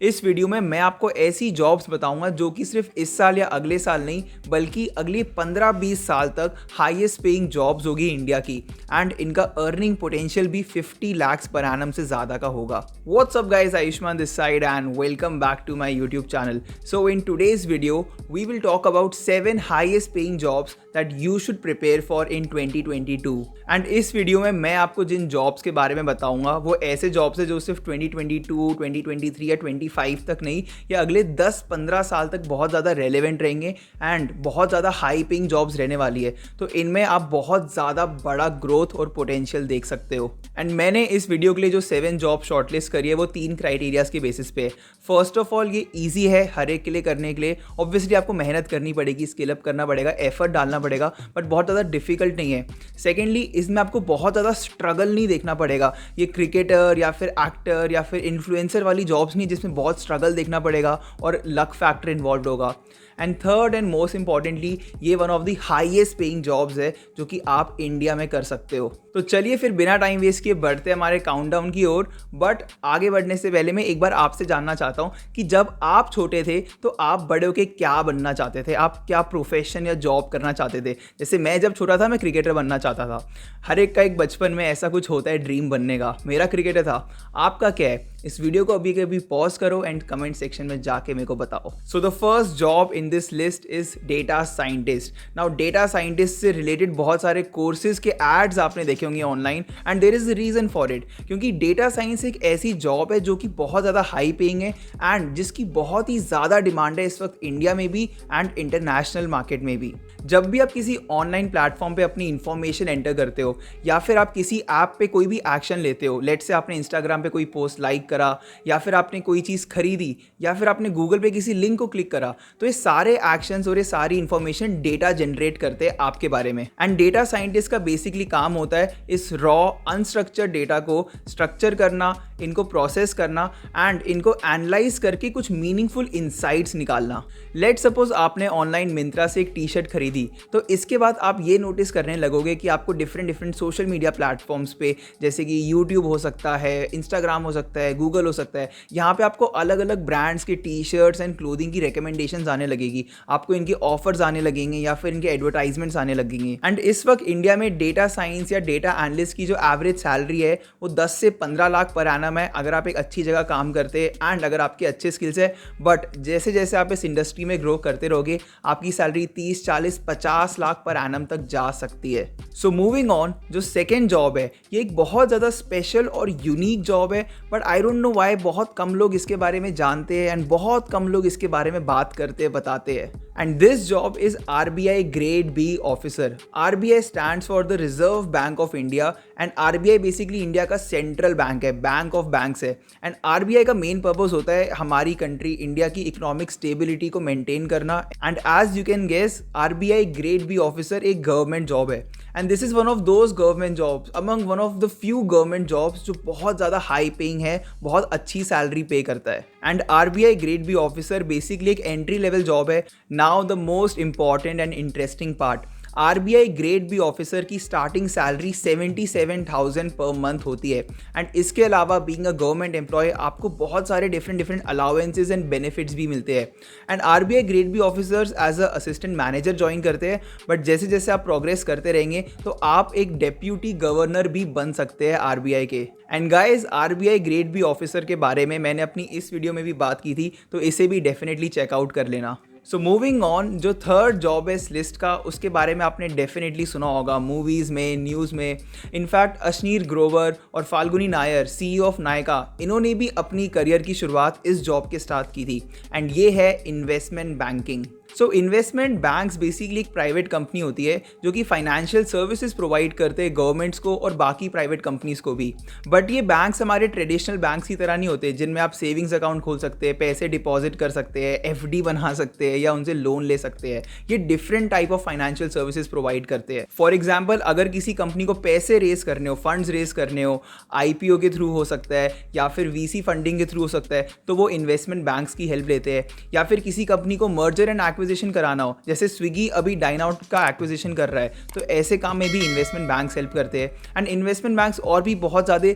इस वीडियो में मैं आपको ऐसी जॉब्स बताऊंगा जो कि सिर्फ इस साल या अगले साल नहीं बल्कि अगले 15-20 साल तक हाईएस्ट पेइंग जॉब्स होगी इंडिया की एंड इनका अर्निंग पोटेंशियल भी 50 लाख पर एनम से ज़्यादा का होगा। What's up guys, Ayushman this side and welcome back to my YouTube channel. So in today's video we will talk about 7 highest paying jobs that you should prepare for in 2022 and इस वीडियो में मैं आपको जिन jobs के बारे में बताऊंगा वो ऐसे जॉब्स है जो सिर्फ 2022, 2023 या 25 तक नहीं, या अगले 10-15 साल तक बहुत ज़्यादा रेलेवेंट रहेंगे एंड बहुत ज़्यादा हाई पेइंग जॉब्स रहने वाली है। तो इनमें आप बहुत ज़्यादा बड़ा ग्रोथ और पोटेंशियल देख सकते हो। एंड मैंने इस वीडियो के लिए जो 7 जॉब शॉर्टलिस्ट करी है वो 3 क्राइटेरियाज के बेसिस पे। फर्स्ट ऑफ ऑल ये ईजी है हर एक के लिए करने के लिए। ऑब्वियसली आपको मेहनत करनी पड़ेगी, स्किल अप करना पड़ेगा, एफर्ट डालना पड़ेगा, बट बहुत ज़्यादा डिफिकल्ट नहीं है। सेकेंडली इसमें आपको बहुत ज़्यादा स्ट्रगल नहीं देखना पड़ेगा। ये क्रिकेटर या फिर एक्टर या फिर इन्फ्लुएंसर वाली जॉब्स नहीं जिसमें बहुत स्ट्रगल देखना पड़ेगा और लक फैक्टर इन्वॉल्व होगा। And third and most importantly ये one of the highest paying jobs है जो कि आप इंडिया में कर सकते हो। तो चलिए फिर बिना टाइम वेस्ट किए बढ़ते हमारे काउंटडाउन की ओर। बट आगे बढ़ने से पहले मैं एक बार आपसे जानना चाहता हूँ कि जब आप छोटे थे तो आप बड़े होके क्या बनना चाहते थे? आप क्या प्रोफेशन या जॉब करना चाहते थे? जैसे मैं जब छोटा था मैं क्रिकेटर बनना चाहता था। हर एक का एक बचपन में ऐसा कुछ होता है ड्रीम बनने का। मेरा क्रिकेटर था। आपका क्या है? इस वीडियो को अभी के अभी पॉज करो एंड कमेंट सेक्शन में जाके मेरे को बताओ। So the first job in this list is data scientist. Now data scientist से रिलेटेड बहुत सारे कोर्सेज के एड्स आपने देखे होंगे online and there is a reason for it, क्योंकि डेटा साइंस एक ऐसी जॉब है जो कि बहुत ज़्यादा हाई पेइंग है एंड जिसकी बहुत ही ज़्यादा डिमांड है इस वक्त इंडिया में भी एंड इंटरनेशनल मार्केट में भी। जब भी आप किसी ऑनलाइन प्लेटफॉर्म पे अपनी इंफॉर्मेशन एंटर करते हो या फिर आप किसी ऐप पे कोई भी एक्शन लेते हो, लेट्स से आपने इंस्टाग्राम पे कोई पोस्ट लाइक करा या फिर आपने कोई चीज़ खरीदी या फिर आपने गूगल पे किसी लिंक को क्लिक करा, तो ये सारे एक्शंस और ये सारी इंफॉर्मेशन डेटा जनरेट करते हैं आपके बारे में। एंड डेटा साइंटिस्ट का बेसिकली काम होता है इस रॉ अनस्ट्रक्चर्ड डेटा को स्ट्रक्चर करना, इनको प्रोसेस करना एंड इनको एनालाइज करके कुछ मीनिंगफुल इंसाइट्स निकालना। लेट सपोज आपने ऑनलाइन मिंत्रा से एक टी शर्ट खरीदी, तो इसके बाद आप ये नोटिस करने लगोगे कि आपको डिफरेंट सोशल मीडिया प्लेटफॉर्म्स पे जैसे कि यूट्यूब हो सकता है, इंस्टाग्राम हो सकता है, गूगल हो सकता है, यहाँ पे आपको अलग अलग ब्रांड्स के टी शर्ट्स एंड क्लोथिंग की रिकमेंडेशंस आने लगेगी, आपको इनके ऑफर्स आने लगेंगे या फिर इनके एडवर्टाइजमेंट्स आने लगेंगे। एंड इस वक्त इंडिया में डेटा साइंस या डेटा एनालिस्ट की जो एवरेज सैलरी है वो 10 से 15 लाख पर एनम है अगर आप एक अच्छी जगह काम करते हैं एंड अगर आपके अच्छे स्किल्स है। बट जैसे जैसे आप इस इंडस्ट्री में ग्रो करते रहोगे आपकी सैलरी 30, 40, 50 लाख पर एनम तक जा सकती है। सो मूविंग ऑन, जो सेकेंड जॉब है ये एक बहुत ज़्यादा स्पेशल और यूनिक जॉब है, but I don't know why बहुत कम लोग इसके बारे में जानते हैं एंड बहुत कम लोग इसके बारे में बात करते हैं, बताते हैं। And this job is RBI grade B officer. RBI stands for the reserve bank of India and RBI basically India का सेंट्रल बैंक है, बैंक ऑफ बैंक्स है। एंड RBI का मेन पर्पस होता है हमारी कंट्री इंडिया की economic stability को maintain करना। And as you can guess RBI grade B officer एक गवर्नमेंट जॉब है and this is one of those government jobs among one of the few government jobs जो बहुत ज़्यादा high paying है, बहुत अच्छी सैलरी पे करता है। And RBI grade B officer basically एक एंट्री लेवल जॉब है। Now the most important and interesting part, RBI grade B officer की स्टार्टिंग सैलरी 77,000 पर मंथ होती है एंड इसके अलावा बीइंग अ गवर्नमेंट एम्प्लॉय आपको बहुत सारे डिफरेंट अलाउंसेस एंड बेनिफिट्स भी मिलते हैं। And RBI grade B officers as a assistant manager join करते हैं, बट जैसे जैसे आप प्रोग्रेस करते रहेंगे तो आप एक डेप्यूटी गवर्नर भी बन सकते हैं RBI के। And guys RBI grade B officer के बारे में मैंने अपनी इस वीडियो में भी बात की थी, तो इसे भी डेफिनेटली चेकआउट कर लेना। सो मूविंग ऑन, जो थर्ड जॉब है इस लिस्ट का उसके बारे में आपने डेफिनेटली सुना होगा मूवीज़ में, न्यूज़ में। इनफैक्ट अश्नीर ग्रोवर और फाल्गुनी नायर CEO ऑफ नायका, इन्होंने भी अपनी करियर की शुरुआत इस जॉब के साथ की थी एंड ये है investment banking. So investment banks basically एक प्राइवेट कंपनी होती है जो कि फाइनेंशियल सर्विसेज प्रोवाइड करते हैं गवर्नमेंट्स को और बाकी प्राइवेट कंपनीज को भी। बट ये बैंक्स हमारे ट्रेडिशनल बैंक्स की तरह नहीं होते जिनमें आप सेविंग्स अकाउंट खोल सकते हैं, पैसे डिपॉजिट कर सकते हैं, FD बना सकते हैं या उनसे लोन ले सकते हैं। ये different type of financial services provide करते हैं। फॉर एग्जाम्पल, अगर किसी कंपनी को पैसे रेज करने हो, फंड्स रेज करने हो, IPO के थ्रू हो सकता है या फिर VC फंडिंग के थ्रू हो सकता है, तो वो इन्वेस्टमेंट बैंक्स की हेल्प लेते हैं। या फिर किसी कंपनी को मर्जर एंड एक्विजिशन कराना हो, जैसे स्विगी अभी डाइनआउट का एक्विजिशन कर रहा है, तो ऐसे काम में भी इन्वेस्टमेंट बैंक्स हेल्प करते हैं। एंड इन्वेस्टमेंट बैंक्स और भी बहुत ज़्यादा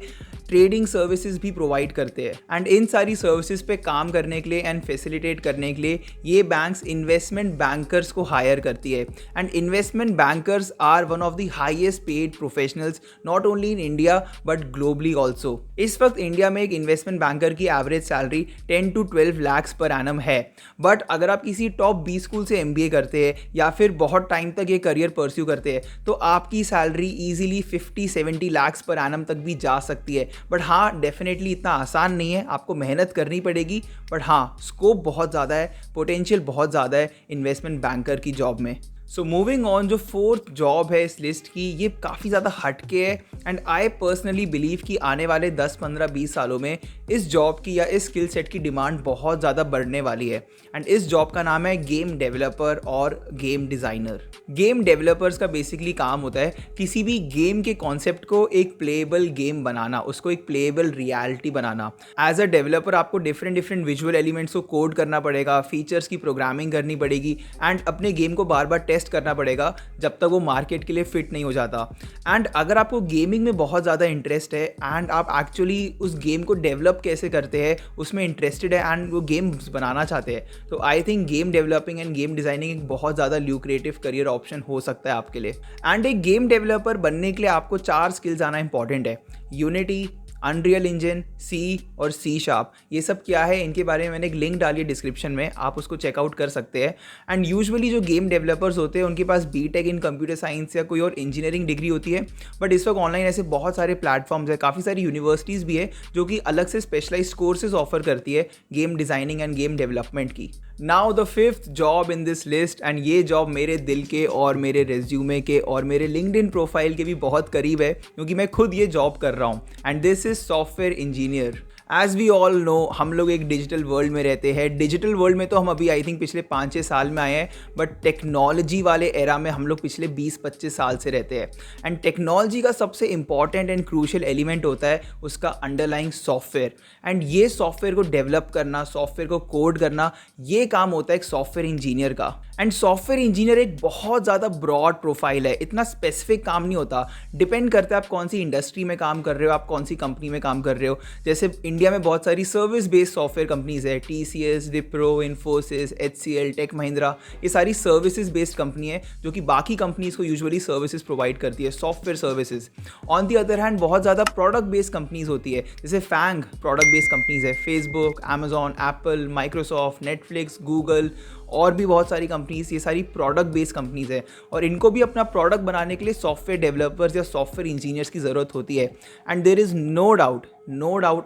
ट्रेडिंग सर्विसेज भी प्रोवाइड करते हैं। एंड इन सारी सर्विसेज पे काम करने के लिए एंड फैसिलिटेट करने के लिए ये बैंक्स इन्वेस्टमेंट बैंकर्स को हायर करती है। And investment bankers are one of the highest paid professionals not only in India but globally also. इस वक्त इंडिया में एक इन्वेस्टमेंट बैंकर की average salary 10 to 12 lakhs per annum है। बट अगर आप किसी टॉप 20 स्कूल से MBA करते हैं या फिर बहुत टाइम तक ये करियर परस्यू करते हैं तो आपकी salary easily 50-70 lakhs per annum तक भी जा सकती है। बट हाँ, डेफिनेटली इतना आसान नहीं है, आपको मेहनत करनी पड़ेगी। बट हाँ, स्कोप बहुत ज़्यादा है, पोटेंशियल बहुत ज़्यादा है इन्वेस्टमेंट बैंकर की जॉब में। सो मूविंग ऑन, जो फोर्थ जॉब है इस लिस्ट की, ये काफ़ी ज़्यादा हटके है एंड आई पर्सनली बिलीव कि आने वाले 10, 15, 20 सालों में इस जॉब की या इस स्किल सेट की डिमांड बहुत ज़्यादा बढ़ने वाली है। एंड इस जॉब का नाम है गेम डेवलपर और गेम डिज़ाइनर। गेम डेवलपर्स का बेसिकली काम होता है किसी भी गेम के कॉन्सेप्ट को एक प्लेएबल गेम बनाना, उसको एक प्लेएबल रियलिटी बनाना। एज अ डेवलपर आपको डिफरेंट विजुअल एलिमेंट्स को कोड करना पड़ेगा, फीचर्स की प्रोग्रामिंग करनी पड़ेगी एंड अपने गेम को बार बार टेस्ट करना पड़ेगा जब तक वो मार्केट के लिए फिट नहीं हो जाता। एंड अगर आपको गेमिंग में बहुत ज़्यादा इंटरेस्ट है एंड आप एक्चुअली उस गेम को डेवलप कैसे करते हैं उसमें इंटरेस्टेड है एंड वो गेम्स बनाना चाहते हैं, तो I think game developing end game designing एक बहुत ज़्यादा ल्यूक्रेटिव करियर ऑप्शन हो सकता है आपके लिए। एंड एक गेम डेवलपर बनने के लिए आपको 4 स्किल्स आना इंपॉर्टेंट है। यूनिटी, अनरियल इंजन, सी और C#। ये सब क्या है, इनके बारे में मैंने एक लिंक डाली है डिस्क्रिप्शन में, आप उसको चेकआउट कर सकते हैं। एंड यूजुअली जो गेम डेवलपर्स होते हैं उनके पास BTech इन कंप्यूटर साइंस या कोई और इंजीनियरिंग डिग्री होती है। बट इस वक्त ऑनलाइन ऐसे बहुत सारे प्लेटफॉर्म्स है, काफ़ी सारी यूनिवर्सिटीज़ भी है जो कि अलग से स्पेशलाइज कोर्सेज ऑफर करती है game designing and game development की। Now the 5th job in this list, and ये जॉब मेरे दिल के और मेरे रेज्यूमे के और मेरे लिंक्डइन प्रोफाइल के भी बहुत करीब है क्योंकि मैं खुद ये जॉब कर रहा हूँ। And this is software engineer. As we all know, हम लोग एक डिजिटल वर्ल्ड में रहते हैं। डिजिटल वर्ल्ड में तो हम अभी आई थिंक पिछले 5-6 साल में आए हैं, बट टेक्नोलॉजी वाले एरा में हम लोग पिछले 20-25 साल से रहते हैं। एंड टेक्नोलॉजी का सबसे इंपॉर्टेंट एंड क्रूशियल एलिमेंट होता है उसका अंडरलाइंग सॉफ्टवेयर। एंड ये सॉफ्टवेयर को डेवलप करना, सॉफ्टवेयर को कोड करना, ये काम होता है एक सॉफ्टवेयर इंजीनियर का। एंड सॉफ्टवेयर इंजीनियर एक बहुत ज़्यादा ब्रॉड प्रोफाइल है, इतना स्पेसिफिक काम नहीं होता, डिपेंड करता है आप कौन सी इंडस्ट्री में काम कर रहे हो, आप कौन सी कंपनी में काम कर रहे हो। जैसे इंडिया में बहुत सारी सर्विस बेस्ड सॉफ्टवेयर कंपनीज है, TCS, Wipro, Infosys, HCL, tech Mahindra, ये सारी सर्विसेज बेस्ड कंपनी है जो कि बाकी कंपनीज को यूजुअली सर्विसेज प्रोवाइड करती है, software services. On the other hand बहुत ज़्यादा प्रोडक्ट बेस्ड कंपनीज होती है, जैसे फैंग प्रोडक्ट बेस्ड कंपनीज है, Facebook, Amazon, Apple, Microsoft, Netflix, Google और भी बहुत सारी कंपनीज, ये सारी प्रोडक्ट बेस्ड कंपनीज है और इनको भी अपना प्रोडक्ट बनाने के लिए सॉफ्टवेयर डेवलपर्स या सॉफ्टवेयर इंजीनियर्स की ज़रूरत होती है। And there is no doubt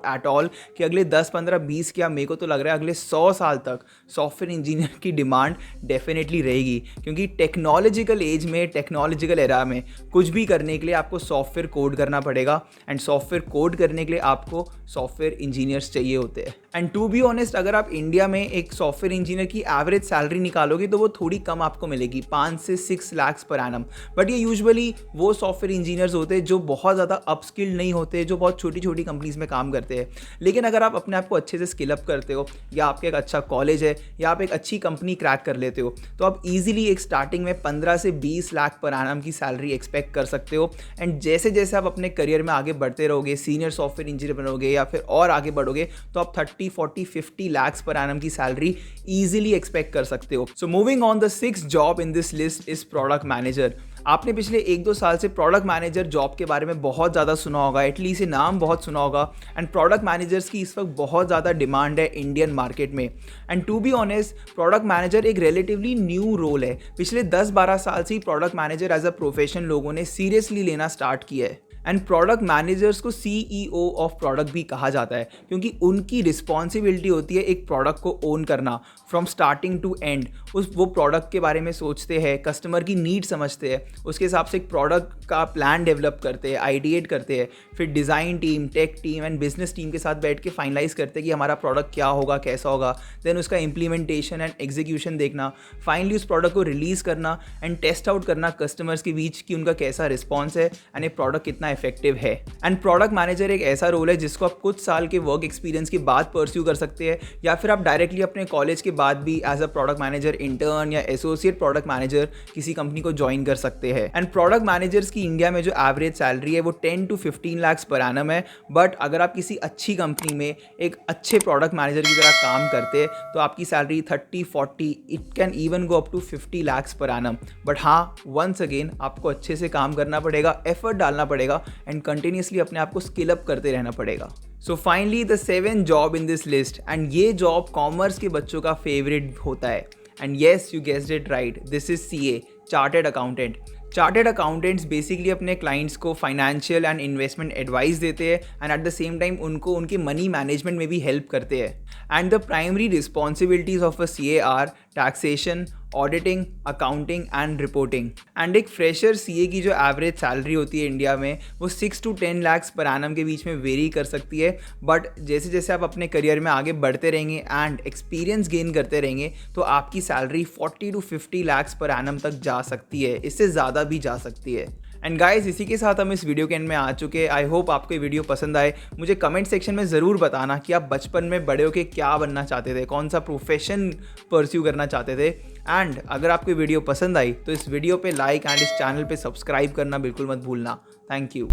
at all कि अगले 10, 15, 20 क्या मेरे को तो लग रहा है अगले 100 साल तक सॉफ्टवेयर इंजीनियर की डिमांड डेफिनेटली रहेगी, क्योंकि टेक्नोलॉजिकल एज में, टेक्नोलॉजिकल एरा में कुछ भी करने के लिए आपको सॉफ्टवेयर कोड करना पड़ेगा एंड सॉफ्टवेयर कोड करने के लिए आपको सॉफ्टवेयर इंजीनियर्स चाहिए होते हैं। एंड टू बी ऑनेस्ट, अगर आप इंडिया में एक सॉफ्टवेयर इंजीनियर की एवरेज सैलरी निकालोगे तो वो थोड़ी कम आपको मिलेगी, 5 से 6 लाख पर एनम। बट ये यूजुअली वो सॉफ्टवेयर इंजीनियर्स होते हैं जो बहुत ज़्यादा अपस्किल्ड नहीं होते, जो बहुत छोटी छोटी कंपनीज में काम करते हैं। लेकिन अगर आप अपने आप को अच्छे से स्किल अप करते हो या आपका एक अच्छा कॉलेज है या आप एक अच्छी कंपनी क्रैक कर लेते हो तो आप इजीली एक स्टार्टिंग में 15 से 20 लाख पर एनम की सैलरी एक्सपेक्ट कर सकते हो। एंड जैसे जैसे आप अपने करियर में आगे बढ़ते रहोगे, सीनियर सॉफ्टवेयर इंजीनियर बनोगे या फिर और आगे बढ़ोगे, तो आप 30, 40, 50 लाख पर एनम की सैलरी इजीली एक्सपेक्ट कर सकते हो। So moving on, the 6th job in this list is product manager. आपने पिछले 1-2 साल से प्रोडक्ट मैनेजर जॉब के बारे में बहुत ज़्यादा सुना होगा, एटलीस्ट ये नाम बहुत सुना होगा। एंड प्रोडक्ट मैनेजर्स की इस वक्त बहुत ज़्यादा डिमांड है इंडियन मार्केट में। And to be honest, product manager एक रिलेटिवली न्यू रोल है। पिछले 10-12 साल से ही product manager as a profession लोगों ने सीरियसली लेना स्टार्ट किया है। एंड प्रोडक्ट मैनेजर्स को CEO ऑफ प्रोडक्ट भी कहा जाता है, क्योंकि उनकी रिस्पॉन्सिबिलिटी होती है एक प्रोडक्ट को ओन करना फ्रॉम स्टार्टिंग टू एंड। वो प्रोडक्ट के बारे में सोचते हैं, कस्टमर की नीड समझते हैं, उसके हिसाब से एक प्रोडक्ट का प्लान डेवलप करते हैं, आइडिएट करते हैं, फिर design team, tech team and business team के साथ बैठ के फाइनलाइज करते हैं कि हमारा प्रोडक्ट क्या होगा, कैसा होगा। देन उसका इम्प्लीमेंटेशन एंड एग्जीक्यूशन देखना, फाइनली उस प्रोडक्ट को रिलीज़ करना एंड टेस्ट आउट करना कस्टमर्स के बीच कि उनका कैसा रिस्पॉन्स है एंड ये प्रोडक्ट कितना इफेक्टिव है। एंड प्रोडक्ट मैनेजर एक ऐसा रोल है जिसको आप कुछ साल के वर्क एक्सपीरियंस के बाद परस्यू कर सकते हैं, या फिर आप डायरेक्टली अपने कॉलेज के बाद भी as a product manager, intern या एसोसिएट प्रोडक्ट मैनेजर किसी कंपनी को ज्वाइन कर सकते हैं। एंड प्रोडक्ट मैनेजर्स की की इंडिया में जो एवरेज सैलरी है वो 10 to 15 lakhs पर एनम है, बट अगर आप किसी अच्छी कंपनी में एक अच्छे प्रोडक्ट मैनेजर की तरह काम करते हैं तो आपकी salary 30-40, it can even go up to 50 lakhs per annum. But हाँ, वंस अगेन आपको अच्छे से काम करना पड़ेगा, एफर्ट डालना पड़ेगा एंड कंटिन्यूसली अपने आप को स्किल अप करते रहना पड़ेगा। So finally the 7th job in this list, and ये जॉब कॉमर्स के बच्चों का फेवरेट होता है। And yes, you guessed it right, this is CA, chartered accountant. Chartered accountants basically अपने क्लाइंट्स को फाइनेंशियल एंड इन्वेस्टमेंट एडवाइस देते हैं and at the same time उनको उनके मनी मैनेजमेंट में भी हेल्प करते हैं। And the primary responsibilities of a CA are taxation, auditing, accounting and reporting. And एक फ्रेशर CA की जो एवरेज सैलरी होती है इंडिया में वो 6 to 10 lakhs पर एनम के बीच में वेरी कर सकती है, बट जैसे जैसे आप अपने करियर में आगे बढ़ते रहेंगे एंड एक्सपीरियंस गेन करते रहेंगे तो आपकी salary 40 to 50 lakhs per annum तक जा सकती है, इससे ज़्यादा भी जा सकती है। एंड गाइस, इसी के साथ हम इस वीडियो के एंड में आ चुके हैं। आई होप आपको ये वीडियो पसंद आए। मुझे कमेंट सेक्शन में ज़रूर बताना कि आप बचपन में बड़े होकर क्या बनना चाहते थे, कौन सा प्रोफेशन परस्यू करना चाहते थे। एंड अगर आपको वीडियो पसंद आई तो इस वीडियो पे लाइक एंड इस चैनल पे सब्सक्राइब करना बिल्कुल मत भूलना। Thank you.